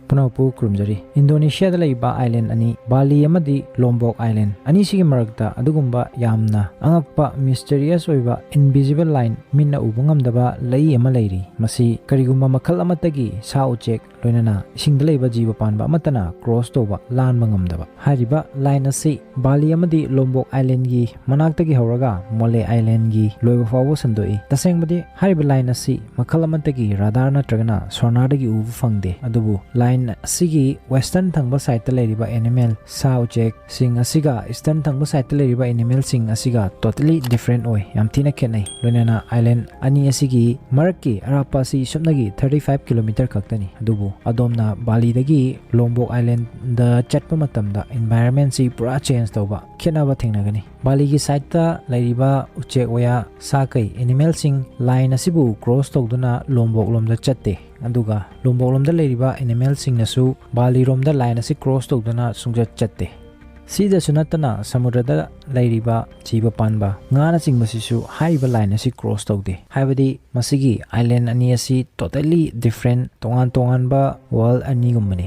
Punapu Krumjari Indonesia da laiba island ani Bali amadi Lombok Island ani sigi marakta adugumba yamna angakpa mysterious oiba invisible line minna uba ngamdaba lai ama lairi masi karigumba makhal amatagi sa uchek loinana isingda laiba jiba panba amatana cross toba lanba ngamdaba hariba line asi Bali amadi Lombok Island gi manaktagi hauraga Mole Island gi loiba fawo sandoi tasengbadi hariba line asi makhal amatagi radar natragana sonardagi ubu fangde adubu line asigi western thangba side ta leriba animal sa uchek sing asiga eastern thangba side ta leriba animal sing asiga totally different oi yam thina khenai loinana island ani asigi marki arapa si sumnagi 35 km khaktani adubu adomna Bali dagi Lombok Island da chatpa matamda environment si pura change tawba khenaba thingnagani Bali gi side ta leriba uchek oya sa kai animal sing line asibu cross tawduna Lombok lomda chatte aduga Lombok lomda leriba animal sing nasu Bali romda line asi cross tawduna sungjat chatte sida sunatana samudrada lairiba jiba panba ngana singbasisu haiba line asi cross tawde haibadi masigi island ani asi totally different tongan ba world ani gumbani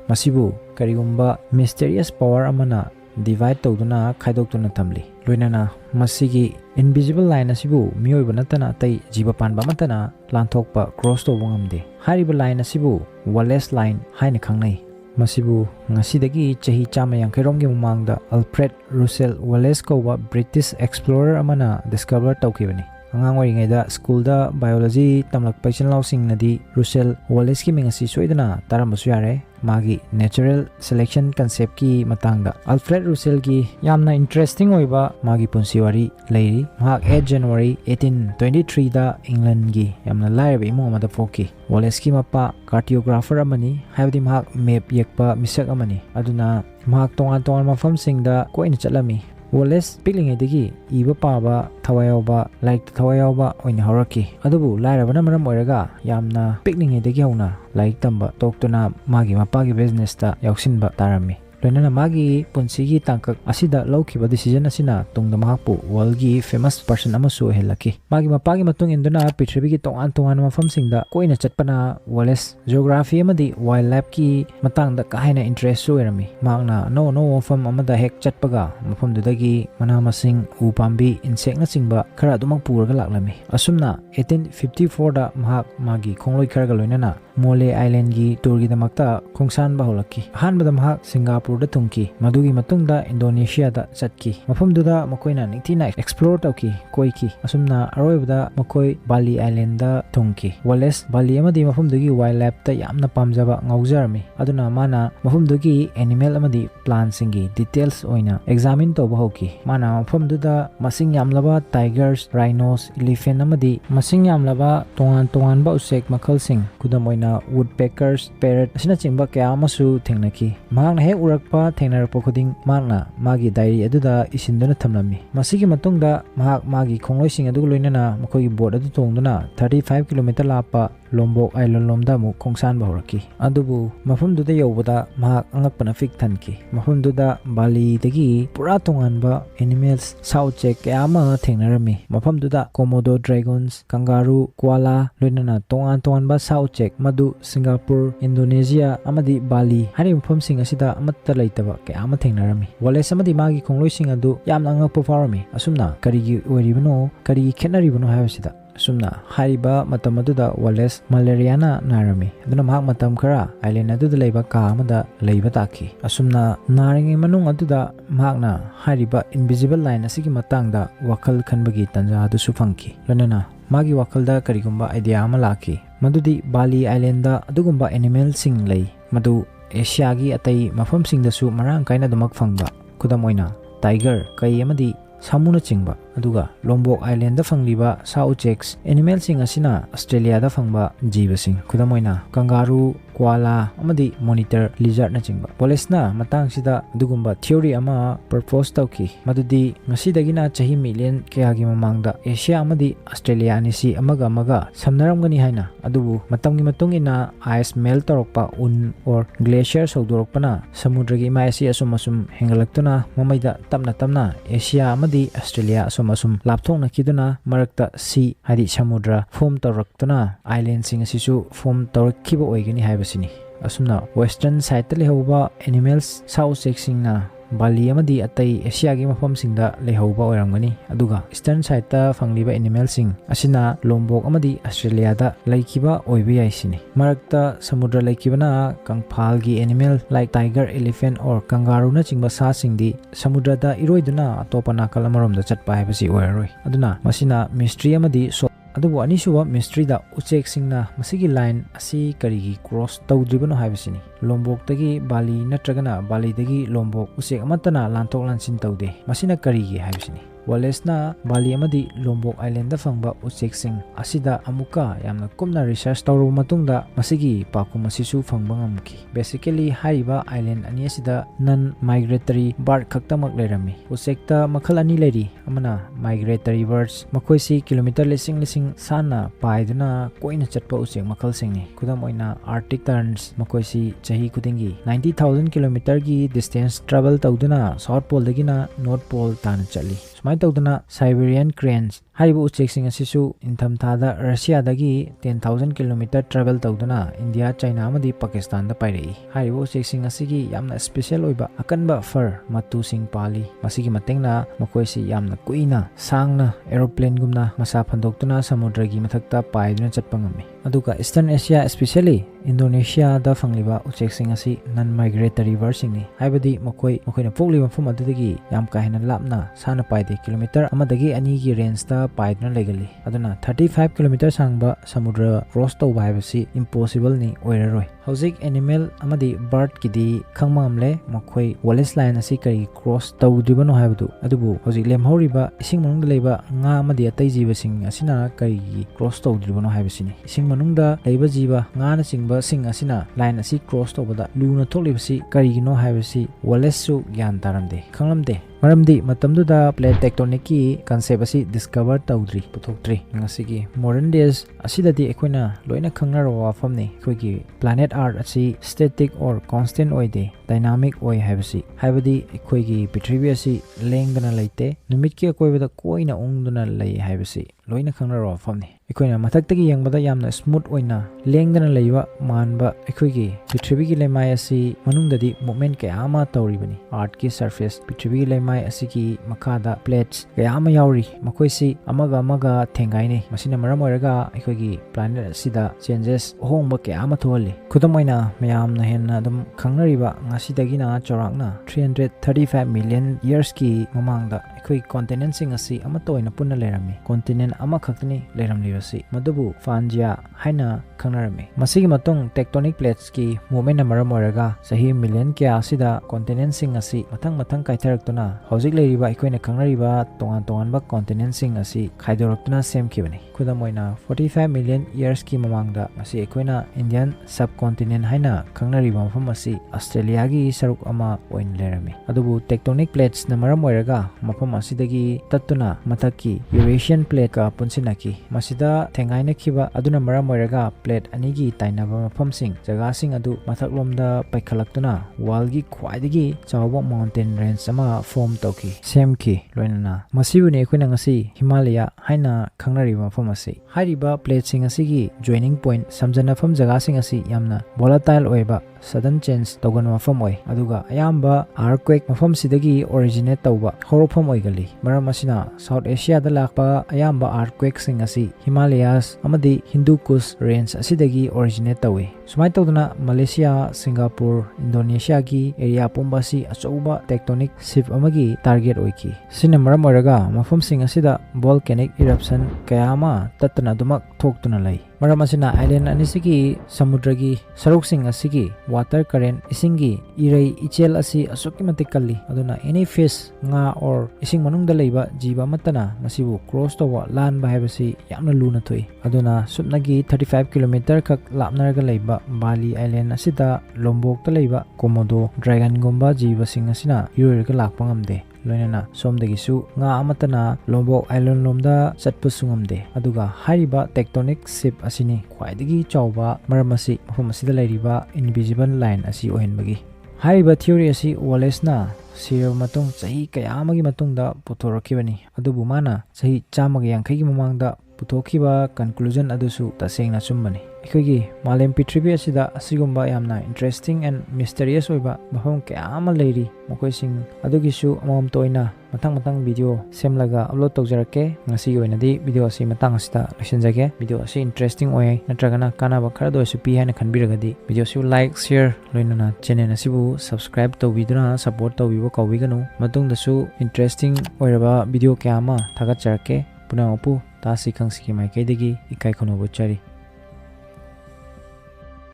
masibu karigumba mysterious power amana divide tawduna khaidoktuna thamli loinana masigi invisible line asibu miyoiba natana tai jiba panba matana lanthokpa cross tawba ngamde hariba line asibu Wallace line haina khangnai masibu ngasidagi chahi chama yankairomgi mumangda Alfred Russel Wallace kowa British explorer amana discover tawkibani angang oringaida school da biology tamlak paichan lausing nadi Russel Wallace ki mingasi soidana tarambasu yare magi natural selection concept ki matangda Alfred Russel ki yamna interesting oiba magi punsiwari leiri mahak 8 January 1823 da England gi yamna lairaba imong amada foki Wallace ki mapa cartographer amani haibadi mahak map yekpa misak amani aduna mahak tongan mafam singda koina chatlami Wallace piklingedagi iba paba thawayawba like thawayawba oina horaki adubu lairabana maram oiraga yamna piklingedagi hauna like tamba toktuna magi mapagi business ta yauksinba tarami loinana magi punsigi tangkak asida laukiba decision asina tungda mahakpu world gi famous person amasu helaki magi mapagi matung induna prithvi gi tongan mafam singda koina chatpana Wallace geography amadi wildlife ki matangda kahaina interest su erami magna no mafam amada hek chatpaga mafam dudagi mana masing upambi insect na singba khara dumak puraga laklami asumna 1854 da mahak magi khongloi kharaga loinana Mole Island gi tour gi damakta khongsan ba holaki hanbada mahak Singapore da tungki madugi matungda Indonesia da chatki mafamduda makoina ningthina explore tawki koiki asumna aroibada makoi Bali Island da tungki Wallace Bali amadi mafamdugi wildlife ta yamna pamjaba ngaujarmi aduna mana mafamdugi animal amadi plant singi details oina examine tawba hoki mana mafamduda masing yamlaba tigers rhinos elephant amadi masing yamlaba tongan ba usek makhal sing kudam oina woodpeckers parrot asina chingba kya amasu thengnaki mahakna hek urakpa thengnarpa khuding mahakna magi diary aduda isinduna thamlami masigi matungda mahak magi khongloising adu loinana makoi board adu tongduna 35 km lapa Lombok Island lomda mu khongsan ba horaki adubu mafumduda yobada mahak angakpana fik thanki mafumduda Bali dagi pura tonganba animals sauchek kayama thengnarami mafumduda komodo dragons kangaroo koala loinana tongan ba sauchek madu Singapore Indonesia amadi Bali hari mafum sing asida amatta leitaba kayama thengnarami Wallace amadi magi khongloising adu yamna angakpa farami asumna karigi oiribano karigi khenaribano haibasida sumna hariba matam aduda Wallace malaria na narami aduna mahak matam khara island aduda leiba ka amada leiba taki asumna naringi manung aduda mahakna hariba invisible line asigi matangda wakal khanbagi tanja adu sufangki lanana magi wakalda karigumba idea ama laki madudi Bali Island da adugumba animal sing lei madu Asia gi atai mafam sing dasu marang kaina dumak fangba kudam oina tiger kai amadi samuna chingba aduga Lombok Island da fangliba sa ucheks animal sing asina Australia da fangba jiba sing kudamoina kangaroo koala amadi monitor lizard na chingba Wallace na matang sida adugumba theory ama propose tawki madudi ngasidagina chahi million kayagi mamangda Asia amadi Australia ani si amaga samnaramgani haina adubu matamgi matungina ice melt torokpa un or glacier sogdorokpana samudragi maisi asum hengalaktuna mamaida tamna Asia amadi Australia asum lapthong nakiduna marakta sea hadi samudra form tawraktuna island sing asisu form tawrakkiba oigani haibasini asumna western side ta lehauba animals sa ucheksingna Bali amadi atai Asia gi mafamsingda lehauba oiramgani aduga eastern side ta fangliba animalsing asina Lombok amadi Australia da laikiba oibe yaisini marakta samudra laikibana kangphal gi animal like tiger elephant or kangaroo na chingba sa singdi samudra da iroiduna atopana kalamarom da chatpa haibasi oiroi aduna masina mystery amadi adubu anisuwa mystery da uchek singna masigi line asi karigi cross tawdribano haibasini Lombok tagi Bali natragana Bali dagi Lombok uchek amatana lantok lansin tawde masina karigi haibasini Wallace Bali amadi Lombok Island da fangba uchek sing asida amuka yamna kumna research tawru matungda masigi pakum asisu fangba ngamki basically haiba island ani asida non migratory bird khaktamak lerami uchekta makhal ani leri amana migratory birds makoisi kilometer lesing sana paiduna koina chatpa uchek makhal singni kudam oina arctic terns makoisi chahi kudingi 90,000 kilometer gi distance travel tawduna south pole dagina north pole tan chali Sumai tawduna Siberian cranes haribu uchek sing asisu inthamthada Russia dagi 10,000 km travel tawduna India China amadi Pakistan da pairei haribu uchek sing asigi yamna special oiba akanba fur matu sing pali masigi matengna makoisi yamna kuina sangna aeroplane gumna masa phandoktuna samudra gi mathakta paiduna chatpa ngami aduga Eastern Asia especially Indonesia da fangliba uchek sing asi non migratory bird singni haibadi makoina pokliba mafum adudagi yam kahena lapna sana paide kilometer amadagi ani gi range da paidna legali aduna 35 km sangba samudra cross tawba haibasi impossible ni oiraroi hauzik animal amadi bird kidi khangmamle makoi Wallace line asi kari cross tawdribano haibadu adubu hauzik lemhoriba ising manungda leiba nga amadi atai jiba sing asina kari cross tawdribano haibasini ising manungda leiba jiba nga na singba sing asina line asi cross tawbada luna thoklibasi karigino haibasi Wallace su gyan taramde khanglamde maramdi matamduda plate tectonic ki concept asi discover tawdri puthokdri ngasigi modern days asidadi ekoina loina khangnaro wafamni khoigi planet art asi static or constant oide dynamic oi haibadi ekoigi prithvi asi lengdana leite numit ki akoibada koina ongduna lei haibasi loina khangnaro wafamni ekoina mathaktagi yangbada yamna smooth oina lengdana leiba manba ekoigi prithvi gi lemai asi manungdadi movement kaya ama tawribani art ki surface prithvi gi lemai asigi makada plates kaya ama yauri makoisi amaga thengaine masina maram oiraga ekoigi planet asida changes hongba kaya ama thoali kudamoina mayamna henna dum khangnariba ngasidagina chorakna 335 million years ki mamangda ekoi continent sing asi amatoina punna lerami continent ama khaktani leramlibasi madubu Pangea haina khangnarami masigi matung tectonic plates ki movement maram oiraga sahi million kya asida continent sing asi mathang kaitharaktuna hojik leiriba ekoina khangnariba tongan ba continent sing asi khaidoraktuna semkibani kudamoina 45 million years ki mamangda asi ekoina Indian subcontinent haina khangnariba mafam asi Australia gi saruk ama oin lerami adubu tectonic plates na maram oiraga mafam asidagi tattuna mathaki Eurasian plate ka punsinaki masida thengaina khiba aduna maram oiraga plate anigi tainaba mafam sing jaga sing adu mathaklomda paikhalaktuna wall gi khwaidagi chawba mountain range ama form tawki semki loinana masibune ekoina ngasi Himalaya haina khangnariba mafam asi hariba plate sing asigi joining point samjana fam jaga sing asi yamna volatile oiba sudden change togan mafam oi aduga ayamba earthquake mafam sidagi originate tawba horofam oigali maram asina South Asia da lakpa ayamba earthquake sing asi Himalayas amadi Hindu Kush range asidagi originate tawi sumai tawduna Malaysia Singapore Indonesia gi area pumbasi achouba tectonic shift amagi target oiki sina maram oiraga mafam sing asida volcanic eruption kayama tatna dumak thoktuna lai maram asina island anisigi samudragi saruksing asigi water current isingi irei ichel asi asukimatik kalli aduna any fish nga or ising manungda leiba jiba matana masibu cross towa lan ba haibasi yamna luna thoi aduna supnagi 35 km kak lapnarga leiba Bali island asida Lombok ta leiba komodo dragon gomba jiba sing asina yurga lakpa ngamde loinana somdagisu nga amatana Lombok island lomda chatpusungamde aduga hariba tectonic shift asini khwaidagi chawba maramasi mafam asida leiriba invisible line asi ohenbagi hariba theory asi Wallace na sir matung chahi kaya amagi matungda puthorokibani adubu mana chahi 150 gi mamangda puthokhiba conclusion adusu tasengna chummani ꯑꯩꯈꯣꯏꯒꯤ ꯃꯥꯂꯦꯝ ꯄ꯭ꯔꯤꯊꯤꯕꯤ ꯑꯁꯤꯗ ꯑꯁꯤꯒꯨꯝꯕ ꯌꯥꯝꯅ interesting N ꯃꯤꯁꯇꯔꯤꯌꯁ ꯑꯣꯏꯕ ꯃꯐꯝ ꯀꯌꯥ ꯑꯃ ꯂꯩꯔꯤ ꯃꯈꯣꯏꯁꯤꯡ ꯑꯗꯨꯒꯤꯁꯨ ꯑꯃꯃꯝꯇ ꯑꯣꯏꯅ ꯃꯊꯪ ꯚꯤꯗꯤꯑꯣ ꯁꯦꯝꯂꯒ ꯑꯞꯂꯣꯗ ꯇꯧꯖꯔꯛꯀꯦ ꯉꯁꯤꯒꯤ ꯑꯣꯏꯅꯗꯤ ꯚꯤꯗꯤꯑꯣ ꯑꯁꯤ ꯃꯇꯥꯡ ꯑꯁꯤꯗ ꯂꯣꯏꯁꯤꯟꯖꯒꯦ ꯚꯤꯗꯤꯑꯣ ꯑꯁꯤ ꯏꯟꯇꯔꯦꯁꯇꯤꯡ ꯑꯣꯏ ꯅꯠꯇ꯭ꯔꯒꯅ ꯀꯥꯟꯅꯕ ꯈꯔꯗ ꯑꯣꯏꯁꯨ ꯄꯤ ꯍꯥꯏꯅ ꯈꯟꯕꯤꯔꯒꯗꯤ ꯚꯤꯗꯤꯑꯣ ꯑꯁꯤ ꯂꯥꯏꯛ ꯁꯦꯌꯔ ꯂꯣꯏꯅꯅ ꯆꯦꯅꯦꯜ ꯑꯁꯤꯕꯨ ꯁꯕꯁꯀ꯭ꯔꯥꯏꯕ ꯇꯧꯕꯤꯗꯨꯅ ꯁꯄꯣꯔꯠ ꯇꯧꯕꯤꯕ ꯀꯥꯎꯕꯤꯒꯅꯨ ꯃꯇꯨꯡꯗꯁꯨ ꯏꯟꯇꯔꯦꯁꯇꯤꯡ ꯑꯣꯏꯔꯕ ꯚꯤꯗꯤꯑꯣ ꯀꯌꯥ ꯑꯃ ꯊꯥꯒꯠꯆꯔꯛꯀꯦ ꯄꯨꯝꯅꯃꯛꯄꯨ ꯇꯥꯁꯤ ꯈꯪꯁꯤꯒꯤ ꯃꯥꯏꯀꯩꯗꯒꯤ ꯏꯀꯥꯏ ꯈꯨꯝꯅꯧ ꯎꯠꯆꯔꯤ